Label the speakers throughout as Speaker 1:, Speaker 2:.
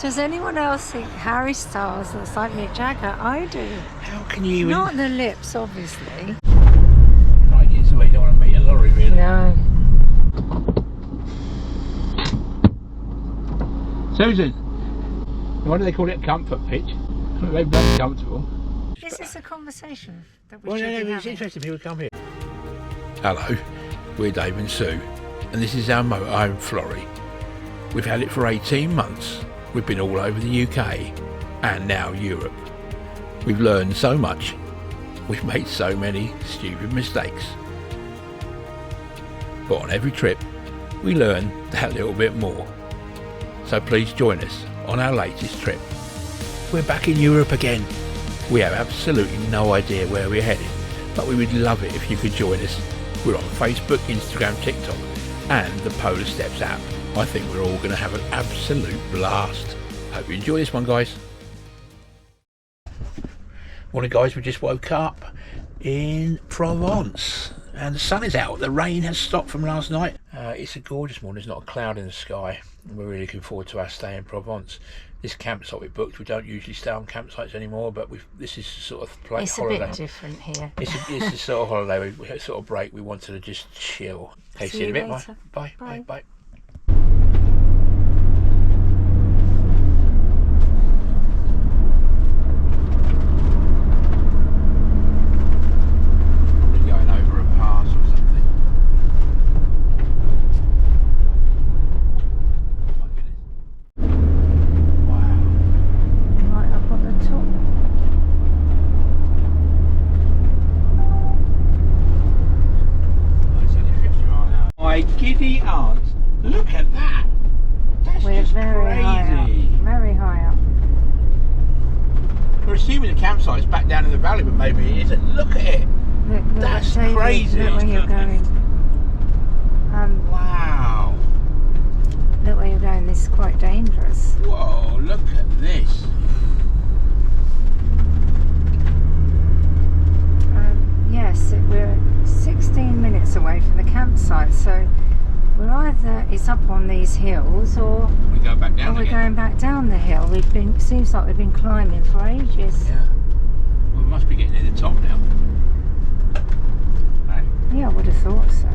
Speaker 1: Does anyone else think Harry Styles looks like Mick Jagger? I do.
Speaker 2: How can you even...
Speaker 1: Not the lips, obviously.
Speaker 2: Right, it's the way you don't want to meet a lorry, really.
Speaker 1: No.
Speaker 2: Susan, why do they call it a comfort pitch? They're bloody comfortable.
Speaker 1: This is a conversation that we
Speaker 2: Well,
Speaker 1: should be
Speaker 2: no, it's
Speaker 1: having.
Speaker 2: interesting people come here. Hello, we're Dave and Sue, and this is our motorhome Florrie. We've had it for 18 months. We've been all over the UK and now Europe. We've learned so much. We've made so many stupid mistakes. But on every trip, we learn that little bit more. So please join us on our latest trip. We're back in Europe again. We have absolutely no idea where we're heading, but we would love it if you could join us. We're on Facebook, Instagram, TikTok, and the Polar Steps app. I think we're all going to have an absolute blast. Hope you enjoy this one, guys. Morning, guys. We just woke up in Provence and the sun is out. The rain has stopped from last night. It's a gorgeous morning. There's not a cloud in the sky. We're really looking forward to our stay in Provence. This campsite we booked, we don't usually stay on campsites anymore, but this is sort of holiday.
Speaker 1: It's a bit different here.
Speaker 2: It's a sort of holiday, we sort of break. We wanted to just chill. Okay, see you in a bit.
Speaker 1: Later.
Speaker 2: Bye.
Speaker 1: Bye.
Speaker 2: Bye. Going over a pass or something. Oh my goodness. Wow.
Speaker 1: Right up on the top.
Speaker 2: Oh, it's only 50 miles an hour. My giddy aunt, look at that. That's
Speaker 1: We're
Speaker 2: just
Speaker 1: very
Speaker 2: crazy.
Speaker 1: high up. Very high up.
Speaker 2: We're assuming the campsite's back down in the valley, but maybe it isn't. Look at it.
Speaker 1: Look,
Speaker 2: That's
Speaker 1: David,
Speaker 2: crazy.
Speaker 1: Look where you're going.
Speaker 2: Wow.
Speaker 1: Look where you're going. This is quite dangerous.
Speaker 2: Whoa, look at this.
Speaker 1: Yes, we're 16 minutes away from the campsite, so we're either it's up on these hills or
Speaker 2: We go back down
Speaker 1: we're
Speaker 2: again.
Speaker 1: going back down the hill. Seems like we've been climbing for ages.
Speaker 2: Yeah. Well, we must be getting near the top now. Hey.
Speaker 1: Yeah, I would have thought so.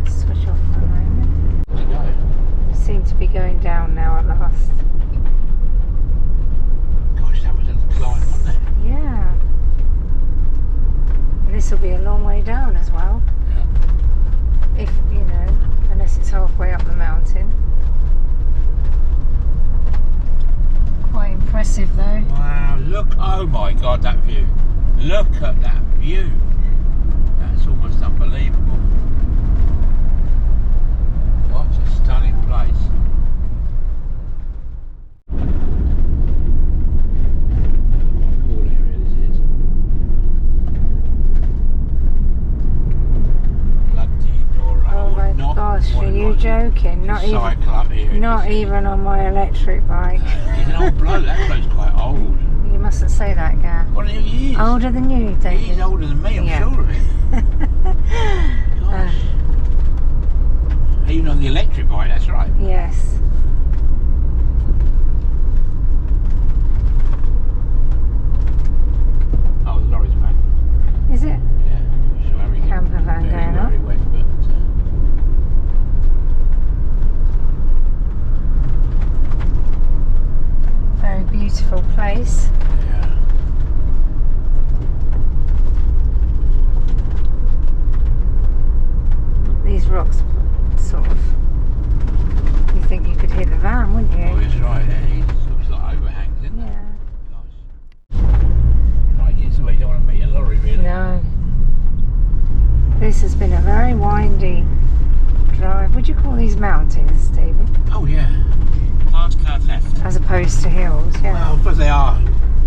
Speaker 1: Switch off for a moment.
Speaker 2: Where'd it go?
Speaker 1: We seem to be going down now at last.
Speaker 2: Gosh, that was a climb, wasn't it?
Speaker 1: Yeah. And this will be a long way down as well.
Speaker 2: Yeah.
Speaker 1: If, unless it's halfway up the mountain. Quite impressive though.
Speaker 2: Wow, look, oh my God, that view. Look at that view. That's almost unbelievable. What a stunning place. What a cool area this is. Bloody Dora.
Speaker 1: Oh my gosh, are you joking? Not even,
Speaker 2: Cycle up here.
Speaker 1: not even on my electric bike.
Speaker 2: He's an old bloke, that bloke's quite old.
Speaker 1: You mustn't say that, Gav.
Speaker 2: Well, he is.
Speaker 1: Older than you, David.
Speaker 2: He's older than me, I'm
Speaker 1: Yeah.
Speaker 2: sure of it. Gosh. Even on the electric bike, that's right.
Speaker 1: Yes.
Speaker 2: Oh, the lorry's back.
Speaker 1: Is it?
Speaker 2: Yeah. I'm sure very,
Speaker 1: Camper van
Speaker 2: very,
Speaker 1: going up.
Speaker 2: very wet, but
Speaker 1: Very beautiful place.
Speaker 2: yeah.
Speaker 1: These rocks sort of, you think you could hit the van, wouldn't
Speaker 2: Oh,
Speaker 1: you?
Speaker 2: it's right. Yeah. He looks like overhangs, isn't it?
Speaker 1: Yeah.
Speaker 2: Gosh. Right, it's the way you don't want to meet a lorry, really.
Speaker 1: No. This has been a very windy drive. Would you call these mountains, David?
Speaker 2: Oh, yeah. Last car left.
Speaker 1: As opposed to hills, yeah.
Speaker 2: Well, because they are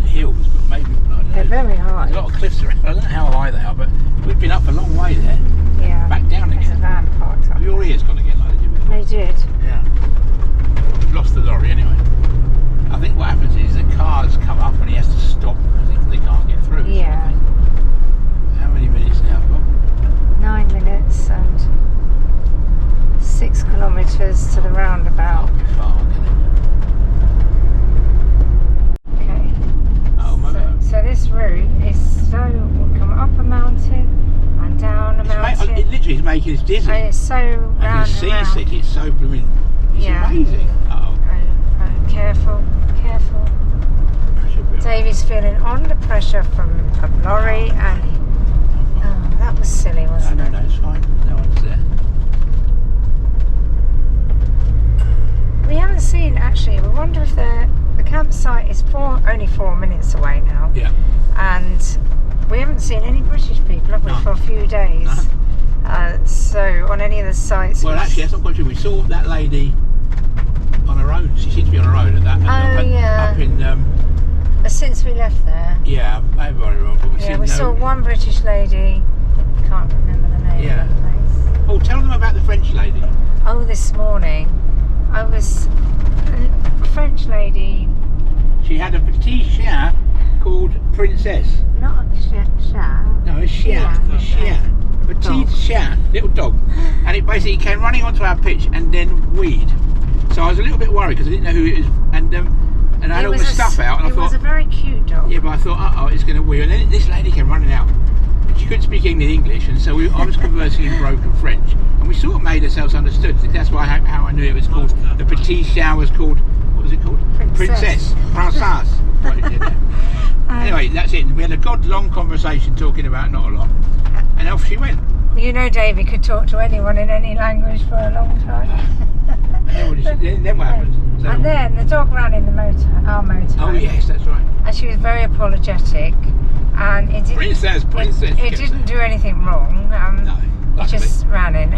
Speaker 2: hills, but maybe, I don't know.
Speaker 1: They're very high.
Speaker 2: There's a lot of cliffs around. I don't know how high they are, but we've been up a long way there.
Speaker 1: Yeah.
Speaker 2: Back down
Speaker 1: There's a
Speaker 2: again.
Speaker 1: van parked up.
Speaker 2: Have your ears gone again like they did before?
Speaker 1: They did.
Speaker 2: Yeah. We've lost the lorry anyway. I think what happens is the cars come up and he has to stop because they can't get through.
Speaker 1: Yeah.
Speaker 2: How many minutes now, Bob?
Speaker 1: 9 minutes and
Speaker 2: It's dizzy.
Speaker 1: And it's so round
Speaker 2: and
Speaker 1: and
Speaker 2: seasick.
Speaker 1: round.
Speaker 2: It's so blooming. It's amazing. Oh,
Speaker 1: careful. Davey's feeling under pressure from a lorry and that was silly, wasn't it?
Speaker 2: No, it's fine. No one's there.
Speaker 1: We haven't seen, actually, we wonder if the campsite is only 4 minutes away now.
Speaker 2: Yeah.
Speaker 1: And we haven't seen any British people, have we, for a few days? So on any of the sites.
Speaker 2: Well, actually, that's not quite true. We saw that lady on her own. She seemed to be on her own at that. Up in.
Speaker 1: Since we left there.
Speaker 2: Yeah, maybe wrong. But
Speaker 1: we saw one British lady. Can't remember the name of the place.
Speaker 2: Oh, tell them about the French lady.
Speaker 1: Oh, this morning, a French lady.
Speaker 2: She had a petit chien called Princess.
Speaker 1: Not a chien.
Speaker 2: No, a chien. A chien. Petit chien, little dog. And it basically came running onto our pitch and then weed. So I was a little bit worried because I didn't know who it was. And I had all the stuff out and I thought...
Speaker 1: It was a very cute dog.
Speaker 2: Yeah, but I thought, it's going to wee. And then this lady came running out. She couldn't speak English, and so I was conversing in broken French. And we sort of made ourselves understood. That's why how I knew it was called... The petit chien was called... What was it called? Princess. Princess. Anyway, that's it. We had a god-long conversation talking about not a lot. And off she went.
Speaker 1: You know Davey could talk to anyone in any language for a long time.
Speaker 2: Then what happened? So,
Speaker 1: and then the dog ran in our motor.
Speaker 2: Oh yes, that's right.
Speaker 1: And she was very apologetic. And it didn't...
Speaker 2: Princess.
Speaker 1: It didn't do anything wrong.
Speaker 2: No.
Speaker 1: It just ran in.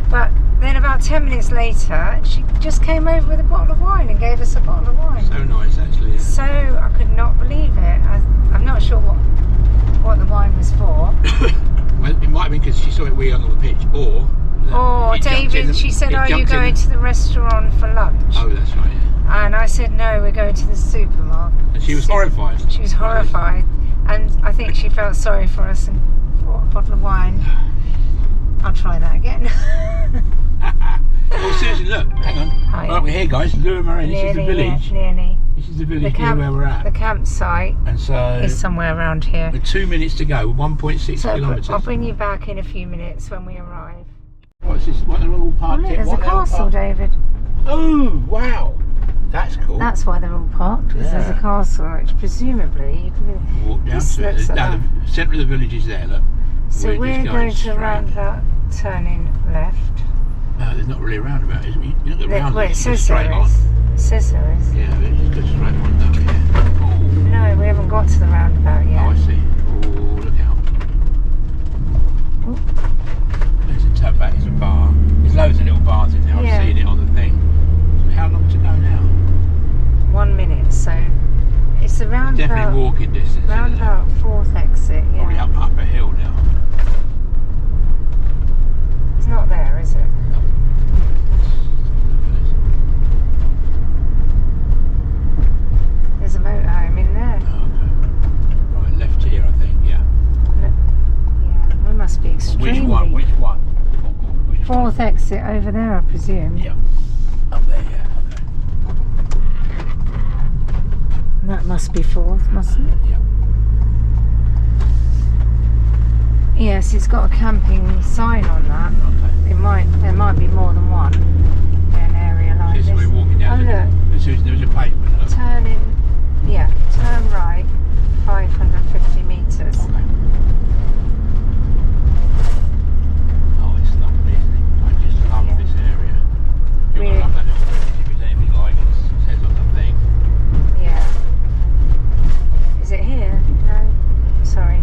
Speaker 1: But then about 10 minutes later, she just came over with a bottle of wine and gave us a bottle of wine.
Speaker 2: So nice, actually. Yeah.
Speaker 1: So I could not believe it. I'm not sure what the wine was for.
Speaker 2: Well, it might have been because she saw it wee on the pitch, or
Speaker 1: David, she said, are you going to the restaurant for lunch?
Speaker 2: Oh, that's right, yeah.
Speaker 1: And I said, no, we're going to the supermarket.
Speaker 2: And she was horrified.
Speaker 1: She was horrified. And I think she felt sorry for us and bought a bottle of wine. I'll try that again.
Speaker 2: Well, Susan, look, hang on. Right, we're here, guys. Lourmarin, this is the village.
Speaker 1: Nearly.
Speaker 2: This is the village here where we're at.
Speaker 1: The campsite is somewhere around here.
Speaker 2: With 2 minutes to go, 1.6 kilometres.
Speaker 1: I'll bring you back in a few minutes when we arrive.
Speaker 2: What's this? What they're all parked in?
Speaker 1: There's a castle, David.
Speaker 2: Oh, wow. That's cool.
Speaker 1: That's why they're all parked, because there's a castle, which presumably you can
Speaker 2: walk down to it. The centre of the village is there, look.
Speaker 1: So we're going to roundabout, turning left.
Speaker 2: No, there's not really a roundabout, is it? You don't get round.
Speaker 1: Wait, it says there is. It says there is.
Speaker 2: Yeah, but it's just straight on down here. Oh.
Speaker 1: No, we haven't got to the roundabout yet.
Speaker 2: Oh, I see. Oh, look out. There's a tap back, there's a bar. There's loads of little bars in there. I've seen it on the thing. So how long to go now?
Speaker 1: 1 minute, so it's around
Speaker 2: definitely walking distance.
Speaker 1: Round about 4th exit, yeah.
Speaker 2: Probably up a hill now.
Speaker 1: It's not there, is it?
Speaker 2: No.
Speaker 1: There's a motorhome in there.
Speaker 2: Oh, okay. Right, left here, I think. Yeah.
Speaker 1: Yeah, we must be extremely.
Speaker 2: Which one?
Speaker 1: 4th exit over there, I presume.
Speaker 2: Yeah. Up there, yeah.
Speaker 1: That must be 4th, mustn't it?
Speaker 2: Yeah.
Speaker 1: Yes, it's got a camping sign on that.
Speaker 2: Okay.
Speaker 1: There might be more than one in an area like this.
Speaker 2: We're walking down.
Speaker 1: Look.
Speaker 2: There's a pavement. Look.
Speaker 1: Turn right, 550 metres.
Speaker 2: Okay. Oh, it's lovely, isn't it? I just love this area. You'll love that little village if there's anything like it says on the thing.
Speaker 1: Yeah. Is it here? No. Sorry.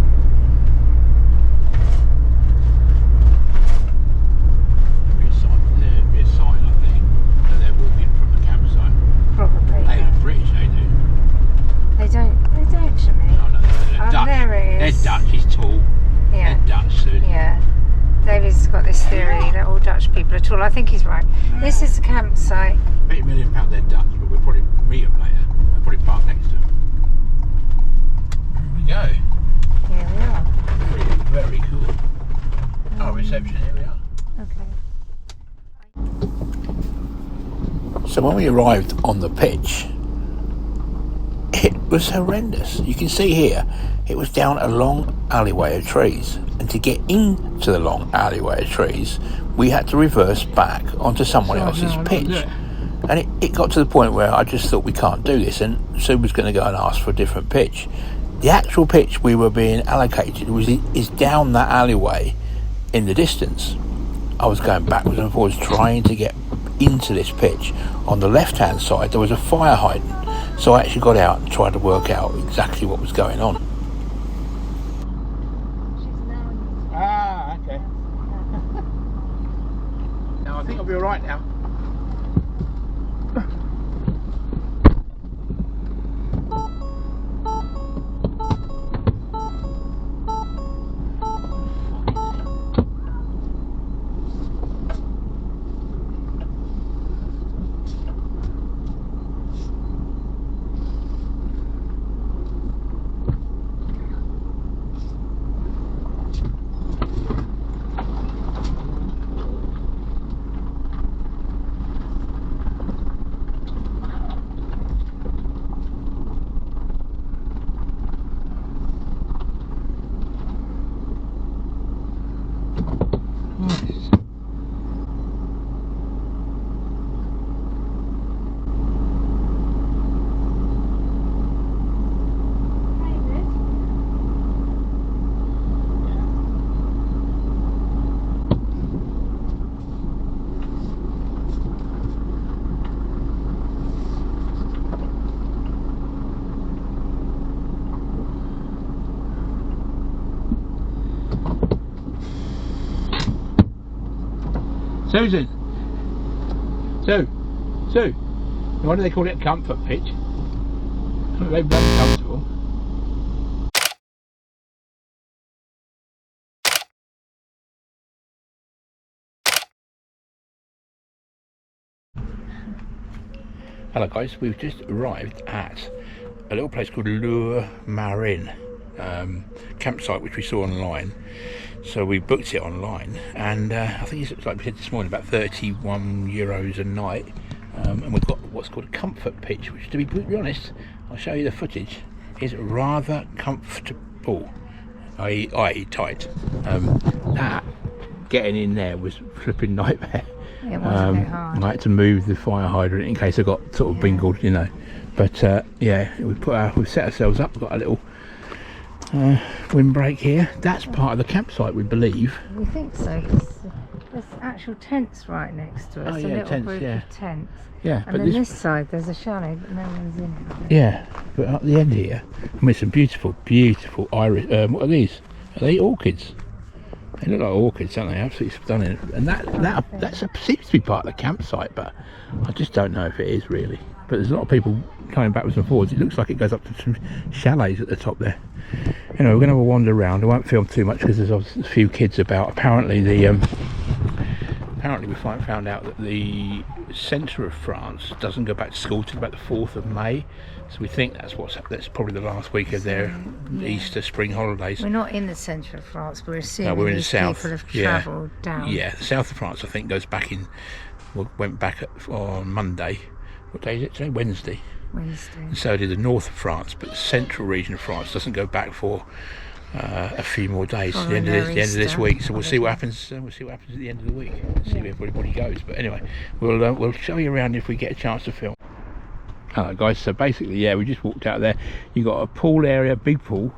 Speaker 2: There'd be a sign, I think, that they're walking from the campsite.
Speaker 1: Probably.
Speaker 2: They are British, they do.
Speaker 1: They don't to me.
Speaker 2: No, they're Dutch.
Speaker 1: There it is.
Speaker 2: They're Dutch, he's tall.
Speaker 1: Yeah.
Speaker 2: They're Dutch, Sue.
Speaker 1: Yeah. David's got this theory that all Dutch people are tall. I think he's right. This is the campsite.
Speaker 2: £80 million they're Dutch, but we'll probably meet them later. We'll probably park next to them. Here we go.
Speaker 1: Here we are.
Speaker 2: Very, very cool. Our reception, here we are.
Speaker 1: Okay.
Speaker 2: So when we arrived on the pitch, it was horrendous. You can see here, it was down a long alleyway of trees, and to get into the long alleyway of trees, we had to reverse back onto someone else's pitch. And it got to the point where I just thought, we can't do this, and Sue was going to go and ask for a different pitch. The actual pitch we were being allocated is down that alleyway in the distance. I was going backwards and forwards trying to get into this pitch. On the left hand side there was a fire hydrant, so I actually got out and tried to work out exactly what was going on. Ah, okay. Now I think I'll be alright now. Susan! Sue! Why do they call it a comfort pitch? They've done comfortable. Hello guys, we've just arrived at a little place called Lourmarin campsite, which we saw online. So we booked it online, and I think it's like we said this morning, about €31 a night, and we've got what's called a comfort pitch, which, to be honest, I'll show you the footage, is rather comfortable, i.e. tight. That getting in there was flipping nightmare.
Speaker 1: It was a bit hard.
Speaker 2: I had to move the fire hydrant in case I got sort of bingled, you know. But yeah, we've set ourselves up. We've got a little windbreak here. That's part of the campsite, we believe.
Speaker 1: We think so, because there's actual tents right next to us.
Speaker 2: Oh, yeah,
Speaker 1: a little
Speaker 2: tents,
Speaker 1: group
Speaker 2: yeah.
Speaker 1: of tents.
Speaker 2: Yeah,
Speaker 1: and then this side there's a chalet, but no one's in it.
Speaker 2: Yeah, but at the end here, I mean, some beautiful iris. What are these? Are they orchids? They look like orchids, don't they? Absolutely stunning. And that seems to be part of the campsite, but I just don't know if it is really. But there's a lot of people coming backwards and forwards. It looks like it goes up to some chalets at the top there. Anyway, we're going to have a wander around. I won't film too much because there's a few kids about. Apparently we found out that the centre of France doesn't go back to school till about the 4th of May. So we think that's probably the last week of their Easter spring holidays.
Speaker 1: We're not in the centre of France. We're assuming
Speaker 2: no, we're in the south.
Speaker 1: People have travelled down.
Speaker 2: Yeah, the south of France I think went back on Monday. What day is it today? Wednesday. And so did the north of France, but the central region of France doesn't go back for a few more days. The end of this week. So we'll see what happens. We'll see what happens at the end of the week. See where everybody goes. But anyway, we'll show you around if we get a chance to film. Hello guys. So basically, yeah, we just walked out there. You got a pool area, big pool,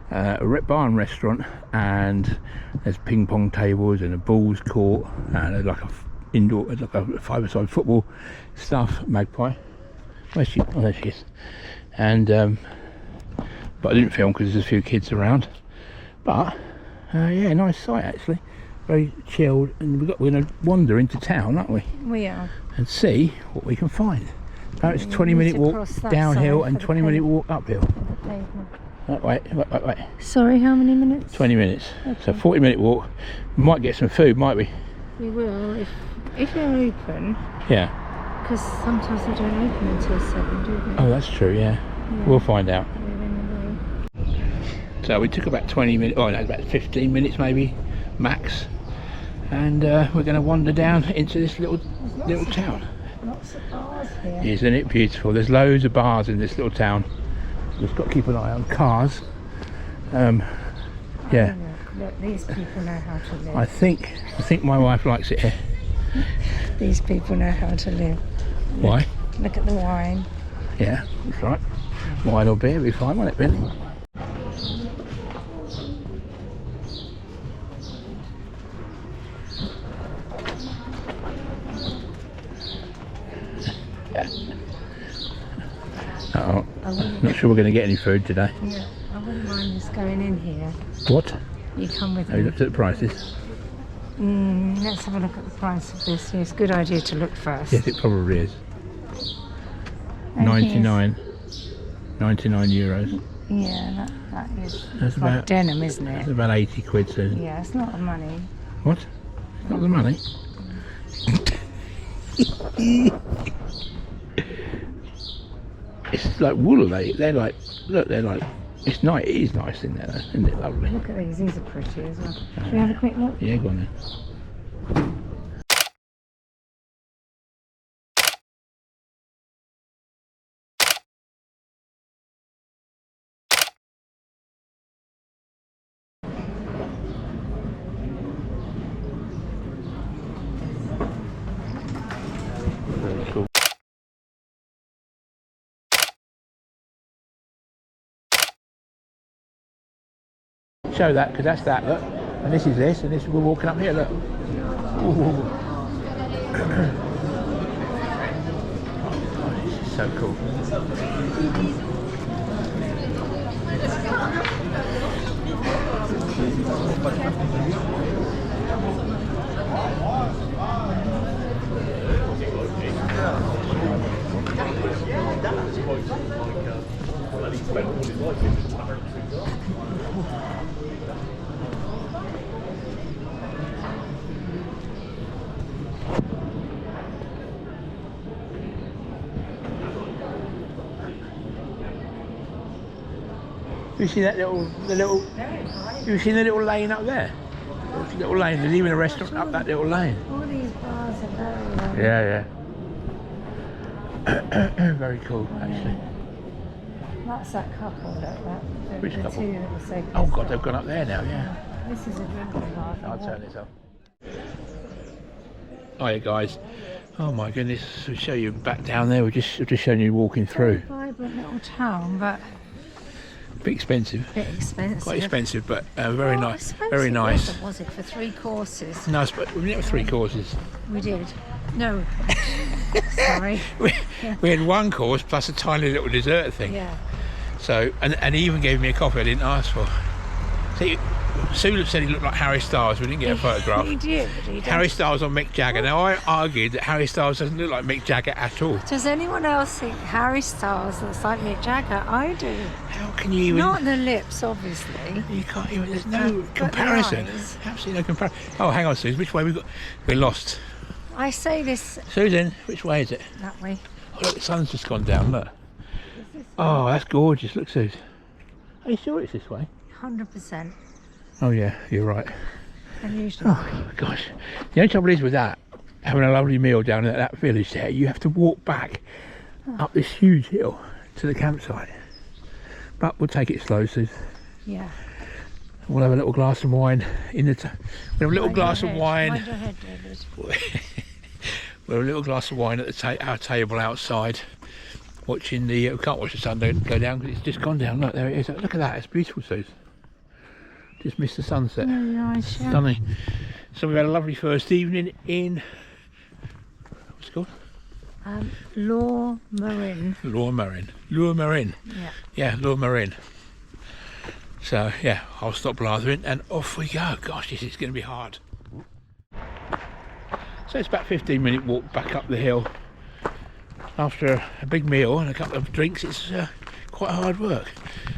Speaker 2: a bar and restaurant, and there's ping pong tables and a bowls court and like a indoor, like a five-a-side football stuff. Magpie. Where's she? Oh, there she is. And but I didn't film because there's a few kids around. But yeah, nice site actually. Very chilled, and we're going to wander into town, aren't we? We are. And see what we can find. Apparently it's a 20-minute walk downhill and 20-minute walk uphill. Wait.
Speaker 1: Sorry, how many minutes?
Speaker 2: 20 minutes.
Speaker 1: Okay.
Speaker 2: So 40-minute walk. We might get some food, might we?
Speaker 1: We will if they're open.
Speaker 2: Yeah.
Speaker 1: Because sometimes they don't open until 7, do they?
Speaker 2: Oh, that's true, yeah. We'll find out. So we took about 20 minutes, oh no, about 15 minutes maybe, max. And we're going to wander down into this little town.
Speaker 1: Lots of bars here.
Speaker 2: Isn't it beautiful? There's loads of bars in this little town. Just got to keep an eye on cars. Yeah.
Speaker 1: Look, these people know how to live.
Speaker 2: I think my wife likes it here.
Speaker 1: These people know how to live.
Speaker 2: Why?
Speaker 1: Look at the wine.
Speaker 2: Yeah, that's right. Wine or beer, be fine, won't it, really? Oh, not sure we're going to get any food today.
Speaker 1: Yeah, I wouldn't mind just going in here.
Speaker 2: What?
Speaker 1: You come with
Speaker 2: Have you
Speaker 1: me.
Speaker 2: looked at the prices?
Speaker 1: Let's have a look at the price of this. Yes, good idea to look first.
Speaker 2: Yes, it probably is.
Speaker 1: And
Speaker 2: 99 euros.
Speaker 1: Yeah, that is.
Speaker 2: That's
Speaker 1: like
Speaker 2: about
Speaker 1: denim, isn't
Speaker 2: That's
Speaker 1: it?
Speaker 2: about 80 quid, Susan.
Speaker 1: Yeah, it's not the money.
Speaker 2: What? Not the money? It's like wool. They're like, look, they're like, it's nice. It is nice in there, though, isn't it? Lovely.
Speaker 1: Look at these. These are pretty as well. Should we have a quick look?
Speaker 2: Yeah, go on then. Very cool. Show that, because that's that, look. And this is this, and this we're walking up here, look. Ooh. Oh, this is so cool. You see that little, you see the little lane up there? There's a little lane, there's even a restaurant up that little lane.
Speaker 1: All these bars are very lovely.
Speaker 2: Yeah, yeah. Very cool, actually.
Speaker 1: That's that couple, look.
Speaker 2: Which
Speaker 1: the
Speaker 2: couple?
Speaker 1: two that were so
Speaker 2: Oh
Speaker 1: pissed
Speaker 2: God,
Speaker 1: off.
Speaker 2: they've gone up there now, yeah.
Speaker 1: This is a drinking bar.
Speaker 2: I'll turn this off. Hiya guys. Oh my goodness, we'll show you back down there. We're just showing you walking through.
Speaker 1: Vibrant little town, but
Speaker 2: A bit expensive.
Speaker 1: a bit expensive.
Speaker 2: Quite expensive, but very
Speaker 1: Oh,
Speaker 2: nice.
Speaker 1: expensive
Speaker 2: Very nice.
Speaker 1: wasn't, was it, for 3 courses?
Speaker 2: No, but we didn't have 3 courses.
Speaker 1: We did. No. Sorry.
Speaker 2: We had 1 course plus a tiny little dessert thing.
Speaker 1: Yeah.
Speaker 2: So, and he even gave me a coffee I didn't ask for. See, Sulu said he looked like Harry Styles. We didn't get a photograph.
Speaker 1: He did. He did.
Speaker 2: Harry Styles on Mick Jagger. Now I argued that Harry Styles doesn't look like Mick Jagger at all.
Speaker 1: Does anyone else think Harry Styles looks like Mick Jagger? I do.
Speaker 2: How can you even?
Speaker 1: Not the lips, obviously.
Speaker 2: You can't even. There's no
Speaker 1: But
Speaker 2: comparison.
Speaker 1: the eyes.
Speaker 2: Absolutely no comparison. Oh, hang on, Susan. Which way we got? We're lost.
Speaker 1: I say this
Speaker 2: Susan, which way is it?
Speaker 1: that way.
Speaker 2: Oh, look, the sun's just gone down. Look. Oh, that's gorgeous. Look, Susan. Are you sure it's this way?
Speaker 1: 100%.
Speaker 2: Oh yeah, you're right.
Speaker 1: And usually.
Speaker 2: Oh gosh, the only trouble is with that, having a lovely meal down at that village there, you have to walk back up this huge hill to the campsite. But we'll take it slow, Suze.
Speaker 1: Yeah.
Speaker 2: We'll have a little glass of wine in the. We'll have a little
Speaker 1: Mind
Speaker 2: glass
Speaker 1: your
Speaker 2: of
Speaker 1: head.
Speaker 2: wine.
Speaker 1: Mind your head, David.
Speaker 2: We'll have a little glass of wine at the our table outside, watching the. We can't watch the sun go down because it's just gone down. Look, there it is. Look at that. It's beautiful, Suze. Just missed the sunset.
Speaker 1: Very nice, yeah.
Speaker 2: Stunning. So we've had a lovely first evening in. What's it called?
Speaker 1: Lourmarin.
Speaker 2: Lourmarin.
Speaker 1: Yeah.
Speaker 2: Yeah, Lourmarin. So yeah, I'll stop blathering and off we go. Gosh, this is going to be hard. So it's about a 15-minute walk back up the hill. After a big meal and a couple of drinks, it's quite hard work.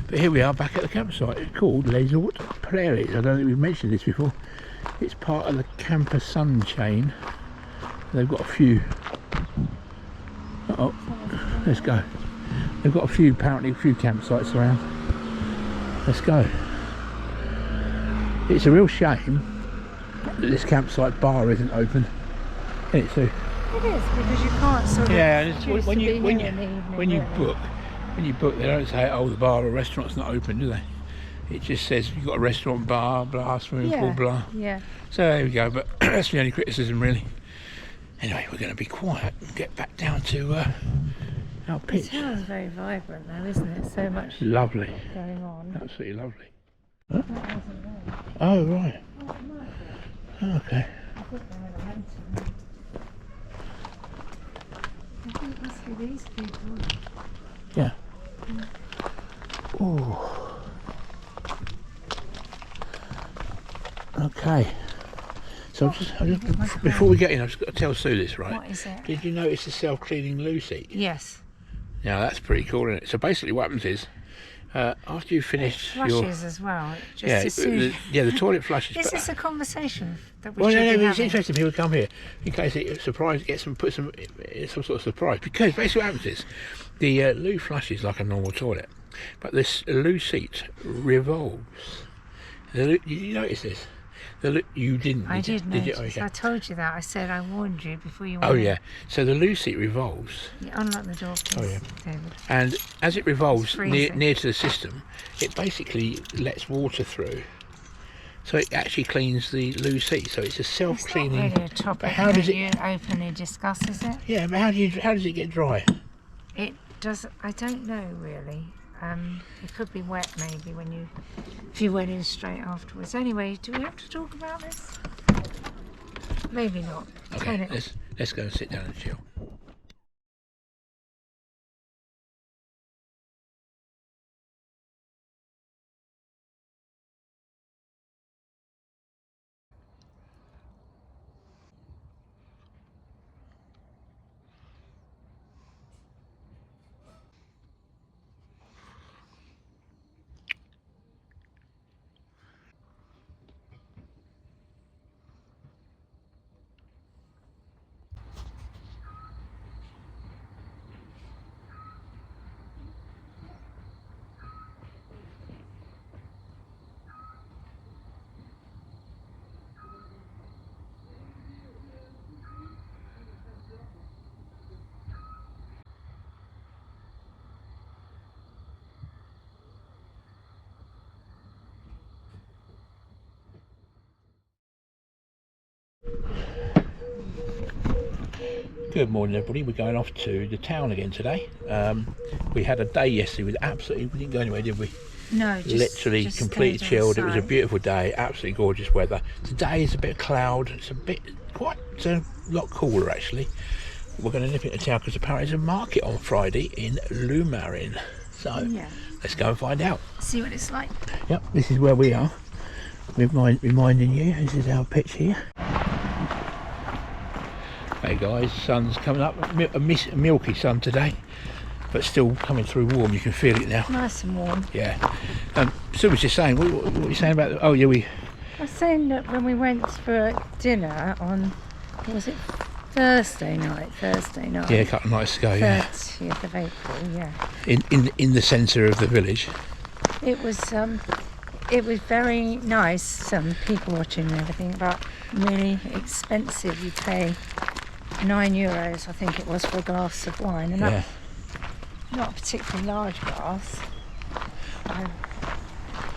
Speaker 2: But here we are back at the campsite. It's called Les Hautes Prairies. I don't think we've mentioned this before. It's part of the Camper Sun chain. They've got a few. Uh-oh, let's go. They've got apparently a few campsites around. Let's go. It's a real shame that this campsite bar isn't open. Isn't it, Sue?
Speaker 1: It is, because you can't sort of
Speaker 2: Yeah,
Speaker 1: choose
Speaker 2: when
Speaker 1: to
Speaker 2: you
Speaker 1: be
Speaker 2: when
Speaker 1: here
Speaker 2: you
Speaker 1: in the evening,
Speaker 2: when you
Speaker 1: really.
Speaker 2: book, When you book, they don't say, oh, the bar or restaurant's not open, do they? It just says you've got a restaurant, bar, blah, swimming pool, blah.
Speaker 1: Yeah.
Speaker 2: So there we go, but that's the only criticism, really. Anyway, we're going to be quiet and get back down to our pitch.
Speaker 1: The town's very vibrant though, isn't it? So much
Speaker 2: Lovely.
Speaker 1: going on.
Speaker 2: Absolutely lovely. Huh? Oh, right. Oh, okay.
Speaker 1: I think they're in a rental. I think it must be these people.
Speaker 2: Yeah. Ooh. Okay. So I just before we get in, I've just got to tell Sue this, right?
Speaker 1: What is it?
Speaker 2: Did you notice the self-cleaning loo seat?
Speaker 1: Yes.
Speaker 2: Now that's pretty cool, isn't it? So basically, what happens is, after you finish
Speaker 1: It flushes as well. Just
Speaker 2: the toilet flushes.
Speaker 1: Is this a conversation that we
Speaker 2: Well,
Speaker 1: should
Speaker 2: no,
Speaker 1: be
Speaker 2: it's
Speaker 1: having?
Speaker 2: interesting. People come here in case it put some sort of surprise. Because basically, what happens is, the loo flushes like a normal toilet, but this loo seat revolves. Did you notice this? You didn't.
Speaker 1: I did notice.
Speaker 2: Okay.
Speaker 1: I told you that. I said I warned you before you went.
Speaker 2: Oh yeah. So the loo seat revolves.
Speaker 1: Yeah, unlock the door, please,
Speaker 2: Oh yeah.
Speaker 1: David.
Speaker 2: And as it revolves
Speaker 1: freezing.
Speaker 2: near to the system, it basically lets water through. So it actually cleans the loo seat. So it's a self-cleaning.
Speaker 1: It's not really a topic
Speaker 2: how does
Speaker 1: that
Speaker 2: it?
Speaker 1: you openly discuss, is it?
Speaker 2: Yeah, but how does it get dry?
Speaker 1: It does. I don't know really. It could be wet maybe if you went in straight afterwards. Anyway, do we have to talk about this? Maybe not.
Speaker 2: Okay, let's go and sit down and chill. Good morning, everybody. We're going off to the town again today. We had a day yesterday with we didn't go anywhere, did we?
Speaker 1: No,
Speaker 2: Literally
Speaker 1: just
Speaker 2: completely
Speaker 1: stayed
Speaker 2: chilled. It was a
Speaker 1: inside.
Speaker 2: beautiful day, absolutely gorgeous weather. Today is a bit of cloud. It's a lot cooler actually. We're going to nip into town because apparently there's a market on Friday in Lourmarin. So
Speaker 1: Yeah.
Speaker 2: let's go and find out.
Speaker 1: See what it's like.
Speaker 2: Yep, this is where we are. Reminding you, this is our pitch here. Hey guys, sun's coming up. A milky sun today, but still coming through warm. You can feel it now.
Speaker 1: Nice and warm.
Speaker 2: Yeah. Sue was just saying, what were you saying about? Oh yeah,
Speaker 1: I was saying that when we went for dinner on, what was it, Thursday night.
Speaker 2: Yeah, a couple of nights ago. Yeah.
Speaker 1: 30th of April. Yeah.
Speaker 2: In the centre of the village.
Speaker 1: It was very nice. Some people watching and everything, but really expensive. You pay €9, I think it was, for a glass of wine, and
Speaker 2: Yeah.
Speaker 1: not a particularly large glass.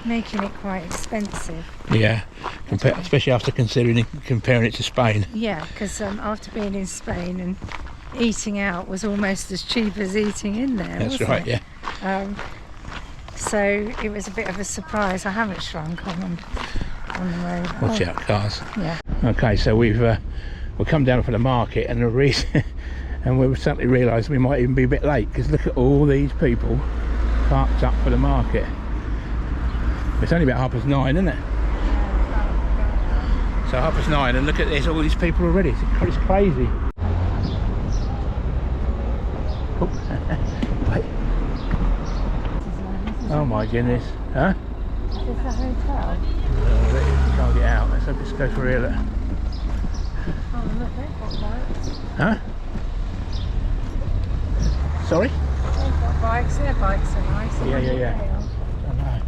Speaker 1: Making it quite expensive.
Speaker 2: Yeah. Especially after comparing it to Spain.
Speaker 1: Yeah, because after being in Spain and eating out was almost as cheap as eating in there.
Speaker 2: That's
Speaker 1: wasn't
Speaker 2: right.
Speaker 1: it?
Speaker 2: Yeah.
Speaker 1: So it was a bit of a surprise. I haven't shrunk on the road.
Speaker 2: Watch out, cars.
Speaker 1: Yeah.
Speaker 2: Okay, so we've come down for the market, and the reason, and we've suddenly realised we might even be a bit late because look at all these people parked up for the market. It's only about 9:30, isn't it? So 9:30, and look at this, all these people already. It's crazy. Oh. Wait. Oh my goodness. Huh?
Speaker 1: Is this a hotel?
Speaker 2: You can't get out. Let's just go for here. Look.
Speaker 1: Oh, look, they've got bikes.
Speaker 2: Huh? Sorry?
Speaker 1: They've got bikes. Their bikes are nice.
Speaker 2: Yeah. I know.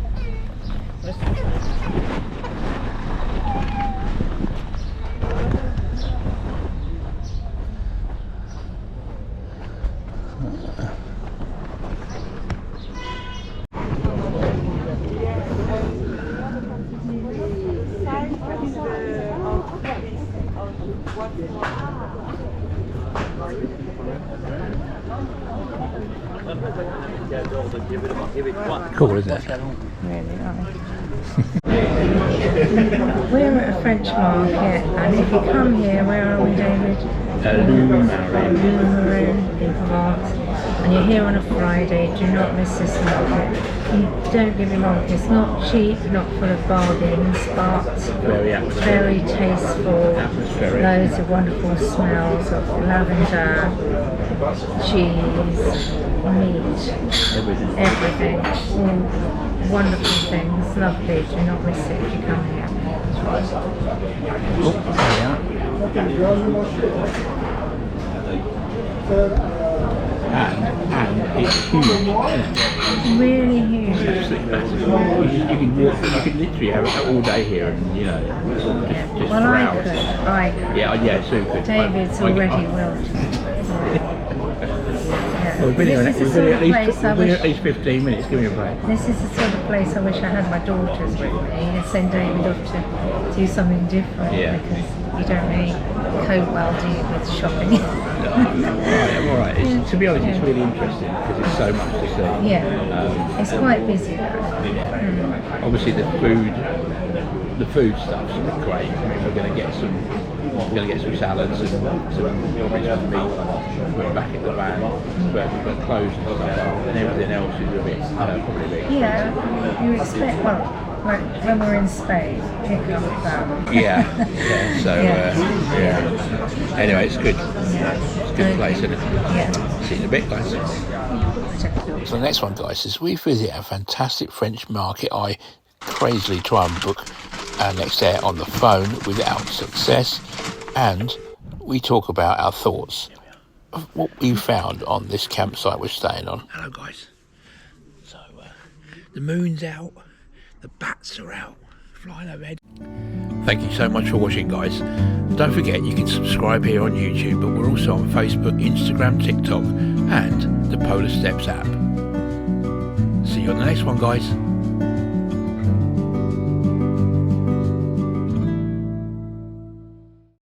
Speaker 2: Cool, isn't it?
Speaker 1: Really nice. We're at a French market, and if you come here, where are we, David? Lourmarin in Provence, and you're here on a Friday, do not miss this market. Don't get me wrong, it's not cheap, not full of bargains, but very tasteful. Loads of wonderful smells of lavender, cheese, meat, everything. All wonderful things, lovely. Do not miss it if you come here.
Speaker 2: And it's huge, isn't it?
Speaker 1: Really huge.
Speaker 2: Absolutely massive. You can literally have it all day here, and you know, just
Speaker 1: Well,
Speaker 2: for
Speaker 1: I
Speaker 2: hours.
Speaker 1: could.
Speaker 2: Yeah, Sue could.
Speaker 1: David's already willed.
Speaker 2: Well, we've been here at least 15 minutes. Give me a break.
Speaker 1: This is the sort of place I wish I had my daughters with me and send David off to do something different, because you don't really cope well, do you, with shopping?
Speaker 2: I'm alright. To be honest, it's really interesting because there's so much to see.
Speaker 1: Yeah, it's quite busy though.
Speaker 2: Obviously, the food stuff's great. I mean, we're going to get some salads and some meat back in the van, but clothes and stuff, and everything else is a bit probably a bit.
Speaker 1: Yeah, you expect, well, like when we're in Spain, pick up that.
Speaker 2: Anyway, it's good. It's a good place, isn't it?
Speaker 1: Yeah.
Speaker 2: See you in a bit, guys. So the next one, guys, is we visit a fantastic French market. I crazily try and book our next air on the phone without success, and we talk about our thoughts of what we found on this campsite we're staying on. Hello, guys. So the moon's out, the bats are out, flying overhead. Thank you so much for watching, guys. Don't forget you can subscribe here on YouTube, but we're also on Facebook, Instagram, TikTok, and the Polar Steps app. See you on the next one, guys.